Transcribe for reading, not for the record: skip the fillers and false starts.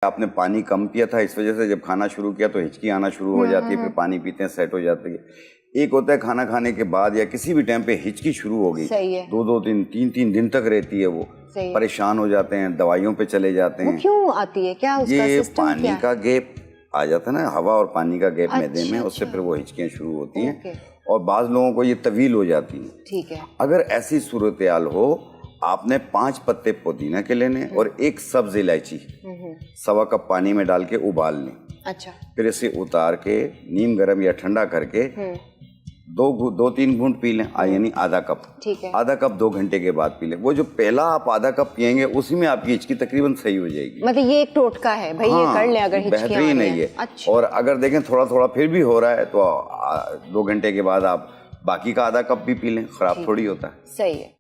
आपने पानी कम पिया था, इस वजह से जब खाना शुरू किया तो हिचकी आना शुरू हो जाती है, फिर पानी पीते हैं सेट हो जाती है। एक होता है खाना खाने के बाद या किसी भी टाइम पे हिचकी शुरू हो गई, दो दिन 3 दिन तक रहती है, वो परेशान हो जाते हैं, दवाइयों पे चले जाते हैं। क्यों आती है, क्या उसका ये सिस्टम पानी क्या का गैप आ जाता है ना, हवा और पानी का गैप मैदे में, उससे फिर वो हिचकियाँ शुरू होती हैं और बाज़ लोगों को ये तवील हो जाती हैं। ठीक है। अगर ऐसी सूरत हाल हो, आपने 5 पत्ते पुदीना के लेने और 1 सब्ज इलायची 1.25 कप पानी में डाल के उबाल लें। अच्छा। फिर इसे उतार के नीम गर्म या ठंडा करके 2-3 घूंट पी लें, यानी आधा कप। ठीक है। आधा कप 2 घंटे के बाद पी लें। वो जो पहला आप आधा कप पियेंगे उसी में आपकी हिचकी तकरीबन सही हो जाएगी। मतलब ये एक टोटका है भाई, ये कर लें अगर हिचकियां बेहतरीन है ये। अच्छा। और अगर देखें थोड़ा थोड़ा फिर भी हो रहा है तो 2 घंटे के बाद आप बाकी का आधा कप भी पी लें, खराब थोड़ी होता है। सही है।